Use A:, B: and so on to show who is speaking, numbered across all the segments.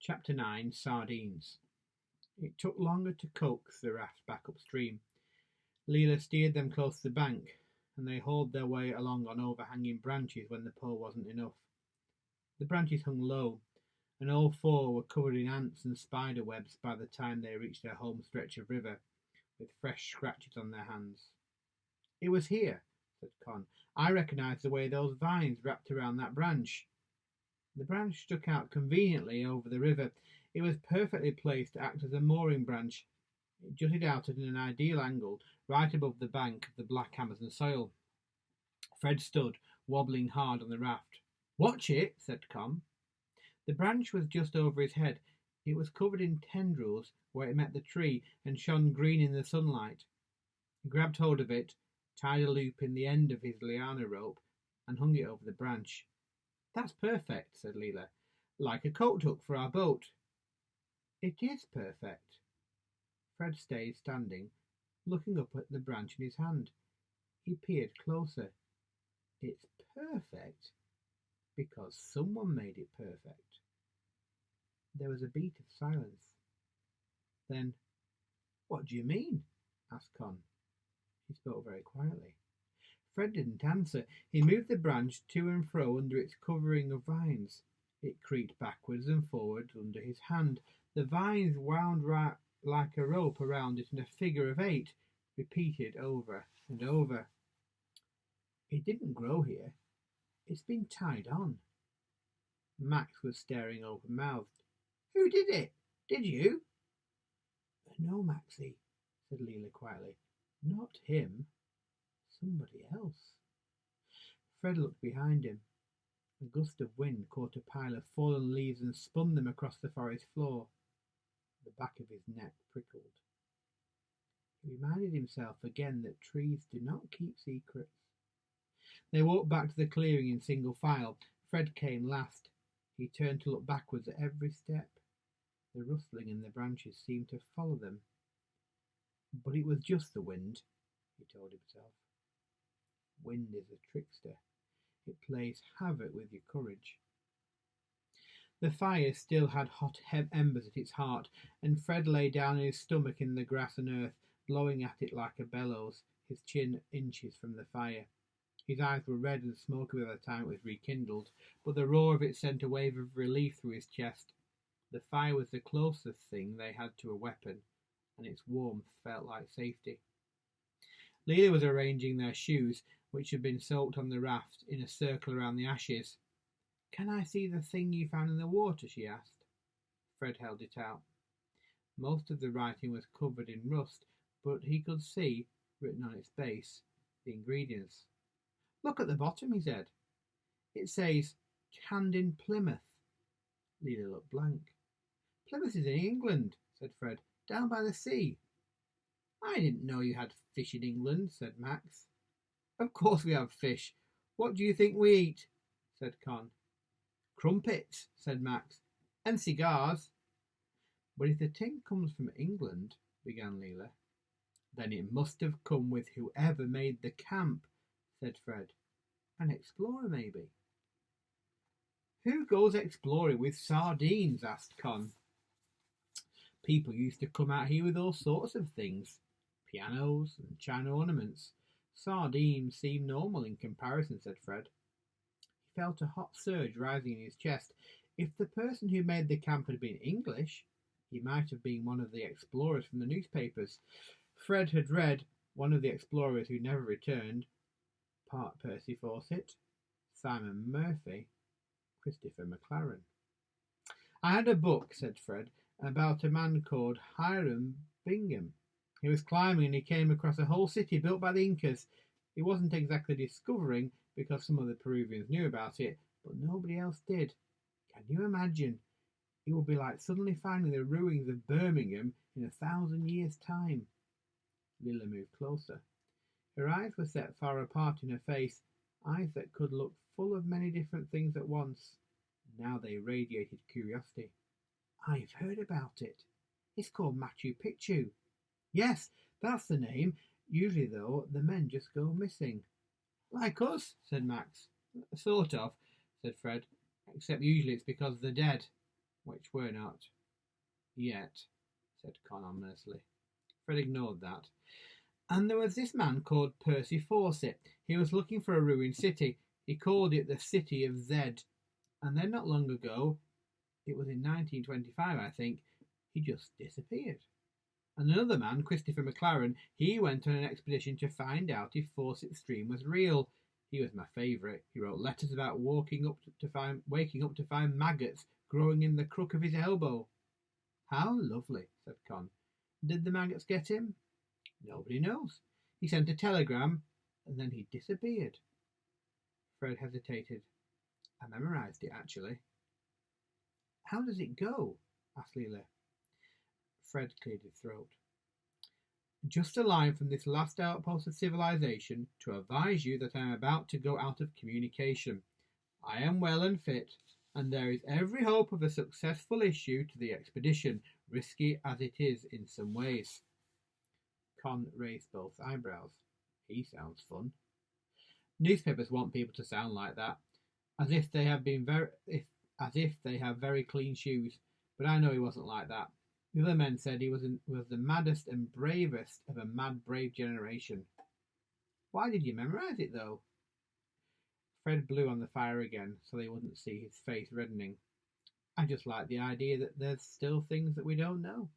A: Chapter 9 Sardines. It took longer to coax the raft back upstream. Leela steered them close to the bank, and they hauled their way along on overhanging branches when the pull wasn't enough. The branches hung low, and all four were covered in ants and spider webs by the time they reached their home stretch of river, with fresh scratches on their hands. "It was here," said Con. "I recognised the way those vines wrapped around that branch." The branch stuck out conveniently over the river. It was perfectly placed to act as a mooring branch. It jutted out at an ideal angle, right above the bank of the black Amazon soil. Fred stood, wobbling hard on the raft. "Watch it," said Con. The branch was just over his head. It was covered in tendrils where it met the tree and shone green in the sunlight. He grabbed hold of it, tied a loop in the end of his liana rope, and hung it over the branch. "That's perfect," said Leela. "Like a coat hook for our boat." "It is perfect." Fred stayed standing, looking up at the branch in his hand. He peered closer. "It's perfect because someone made it perfect." There was a beat of silence. Then, "What do you mean?" asked Con. He spoke very quietly. Fred didn't answer. He moved the branch to and fro under its covering of vines. It creaked backwards and forwards under his hand. The vines wound like a rope around it in a figure of 8, repeated over and over. "It didn't grow here. It's been tied on." Max was staring open-mouthed. "Who did it? Did you?" "No, Maxie," said Leela quietly. "Not him. Somebody else." Fred looked behind him. A gust of wind caught a pile of fallen leaves and spun them across the forest floor. The back of his neck prickled. He reminded himself again that trees do not keep secrets. They walked back to the clearing in single file. Fred came last. He turned to look backwards at every step. The rustling in the branches seemed to follow them. But it was just the wind, he told himself. Wind is a trickster. It plays havoc with your courage. The fire still had hot embers at its heart, and Fred lay down on his stomach in the grass and earth, blowing at it like a bellows, his chin inches from the fire. His eyes were red and smoky by the time it was rekindled, but the roar of it sent a wave of relief through his chest. The fire was the closest thing they had to a weapon, and its warmth felt like safety. Leela was arranging their shoes, which had been soaked on the raft, in a circle around the ashes. "Can I see the thing you found in the water?" she asked. Fred held it out. Most of the writing was covered in rust, but he could see, written on its base, the ingredients. "Look at the bottom," he said. "It says, 'Canned in Plymouth.'" Leela looked blank. "Plymouth is in England," said Fred, "down by the sea." "I didn't know you had fish in England," said Max. "Of course we have fish. What do you think we eat?" said Con. "Crumpets," said Max, "and cigars." "But if the tin comes from England," began Leela. "Then it must have come with whoever made the camp," said Fred. "An explorer, maybe." "Who goes exploring with sardines?" asked Con. "People used to come out here with all sorts of things. Pianos and china ornaments. Sardines seem normal in comparison," said Fred. He felt a hot surge rising in his chest. If the person who made the camp had been English, he might have been one of the explorers from the newspapers. Fred had read One of the Explorers Who Never Returned, part Percy Fawcett, Simon Murphy, Christopher McLaren. "I had a book," said Fred, "about a man called Hiram Bingham. He was climbing and he came across a whole city built by the Incas. He wasn't exactly discovering, because some of the Peruvians knew about it, but nobody else did. Can you imagine? It would be like suddenly finding the ruins of Birmingham in 1,000 years' time." Lilla moved closer. Her eyes were set far apart in her face, eyes that could look full of many different things at once. Now they radiated curiosity. "I've heard about it. It's called Machu Picchu." "Yes, that's the name. Usually, though, the men just go missing." "Like us," said Max. "Sort of," said Fred, "except usually it's because they're dead." Which we're not. Yet, said Con ominously. Fred ignored that. And there was this man called Percy Fawcett. He was looking for a ruined city. He called it the City of Zed. And then not long ago, it was in 1925, I think, he just disappeared. And another man, Christopher McLaren, he went on an expedition to find out if Fawcett's dream was real. He was my favourite. He wrote letters about waking up to find maggots growing in the crook of his elbow. How lovely, said Con. Did the maggots get him? Nobody knows. He sent a telegram, and then he disappeared. Fred hesitated. I memorised it, actually. How does it go? Asked Leela. Fred cleared his throat. Just a line from this last outpost of civilization to advise you that I am about to go out of communication. I am well and fit, and there is every hope of a successful issue to the expedition, risky as it is in some ways. Con raised both eyebrows. He sounds fun. Newspapers want people to sound like that, as if they have very clean shoes. But I know he wasn't like that. The other men said he was the maddest and bravest of a mad, brave generation. Why did you memorise it, though? Fred blew on the fire again, so they wouldn't see his face reddening. I just like the idea that there's still things that we don't know.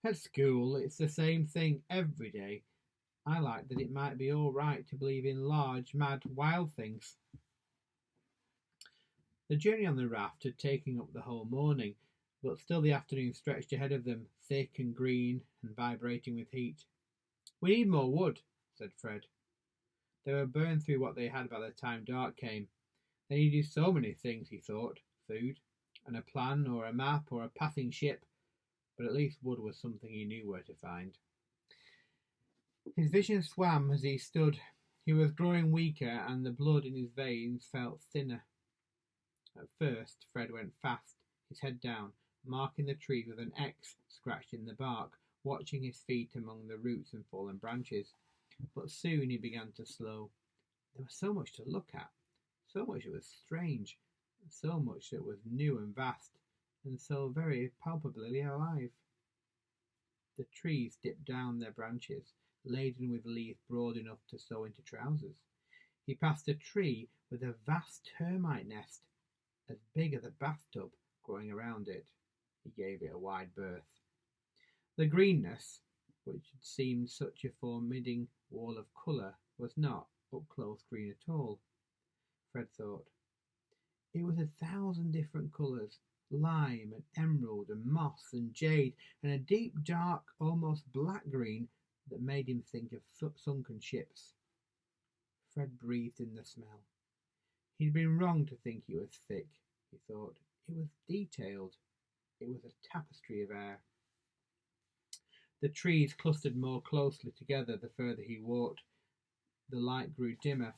A: At school, it's the same thing every day. I like that it might be all right to believe in large, mad, wild things. The journey on the raft had taken up the whole morning, but still the afternoon stretched ahead of them, thick and green and vibrating with heat. We need more wood, said Fred. They were burned through what they had by the time dark came. They needed so many things, he thought. Food, and a plan or a map or a passing ship, but at least wood was something he knew where to find. His vision swam as he stood. He was growing weaker, and the blood in his veins felt thinner. At first, Fred went fast, his head down, marking the trees with an X scratched in the bark, watching his feet among the roots and fallen branches. But soon he began to slow. There was so much to look at, so much that was strange, so much that was new and vast, and so very palpably alive. The trees dipped down their branches, laden with leaves broad enough to sew into trousers. He passed a tree with a vast termite nest, as big as a bathtub, growing around it. He gave it a wide berth. The greenness, which had seemed such a forbidding wall of colour, was not up-close green at all, Fred thought. It was 1,000 different colours, lime and emerald and moss and jade, and a deep, dark, almost black green that made him think of sunken ships. Fred breathed in the smell. He'd been wrong to think it was thick, he thought. It was detailed. It was a tapestry of air. The trees clustered more closely together the further he walked. The light grew dimmer.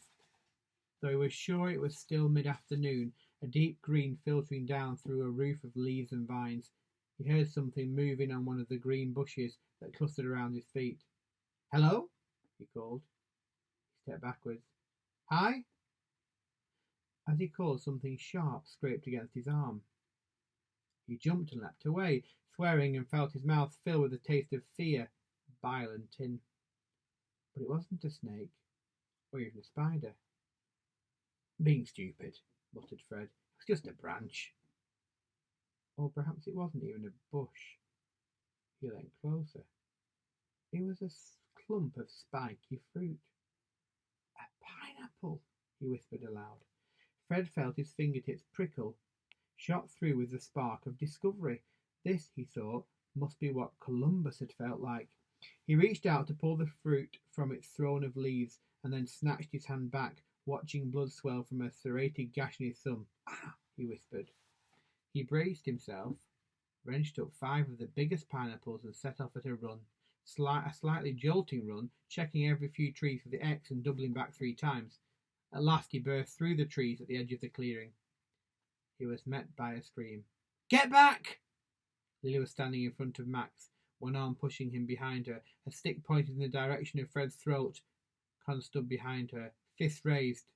A: Though he was sure it was still mid-afternoon, a deep green filtering down through a roof of leaves and vines, he heard something moving on one of the green bushes that clustered around his feet. "Hello?" he called. He stepped backwards. "Hi?" As he called, something sharp scraped against his arm. He jumped and leapt away, swearing, and felt his mouth fill with a taste of fear, bile and tin. But it wasn't a snake, or even a spider. "Being stupid," muttered Fred. "It was just a branch." Or perhaps it wasn't even a bush. He leaned closer. It was a clump of spiky fruit. "A pineapple," he whispered aloud. Fred felt his fingertips prickle, shot through with the spark of discovery. This, he thought, must be what Columbus had felt like. He reached out to pull the fruit from its throne of leaves, and then snatched his hand back, watching blood swell from a serrated gash in his thumb. "Ah!" he whispered. He braced himself, wrenched up 5 of the biggest pineapples, and set off at a run. A slightly jolting run, checking every few trees for the X and doubling back 3 times. At last he burst through the trees at the edge of the clearing. He was met by a scream. "Get back!" Lily was standing in front of Max, one arm pushing him behind her, a stick pointed in the direction of Fred's throat. Con stood behind her, fists raised.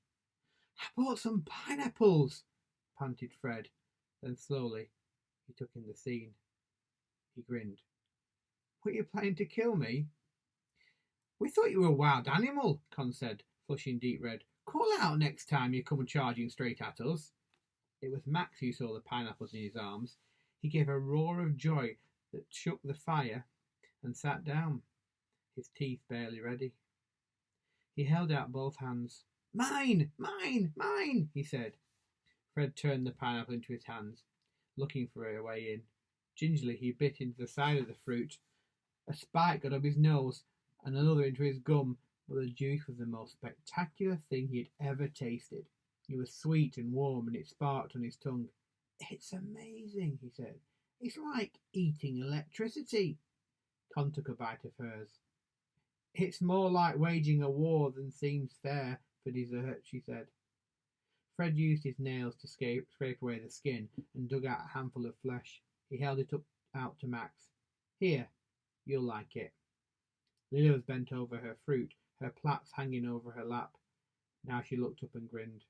A: "I bought some pineapples," panted Fred. Then slowly, He took in the scene. He grinned. Were you planning to kill me? We thought you were a wild animal, Con said, flushing deep red. Call out next time you come charging straight at us. It was Max who saw the pineapples in his arms. He gave a roar of joy that shook the fire and sat down, his teeth barely ready. He held out both hands. Mine, mine, mine, he said. Fred turned the pineapple into his hands, looking for a way in. Gingerly he bit into the side of the fruit. A spike got up his nose and another into his gum, but the juice was the most spectacular thing he had ever tasted. It was sweet and warm, and it sparked on his tongue. It's amazing, he said. It's like eating electricity. Con took a bite of hers. It's more like waging a war than seems fair for dessert, she said. Fred used his nails to scrape away the skin and dug out a handful of flesh. He held it out to Max. Here, you'll like it. Lila was bent over her fruit, her plaits hanging over her lap. Now she looked up and grinned.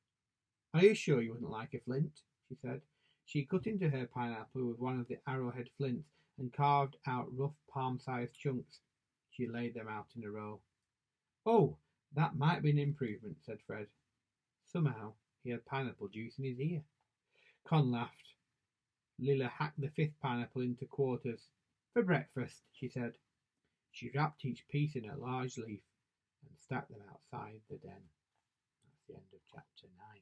A: Are you sure you wouldn't like a flint? She said. She cut into her pineapple with one of the arrowhead flints and carved out rough palm-sized chunks. She laid them out in a row. Oh, that might be an improvement, said Fred. Somehow he had pineapple juice in his ear. Con laughed. Lila hacked the fifth pineapple into quarters. For breakfast, she said. She wrapped each piece in a large leaf and stacked them outside the den. That's the end of chapter 9.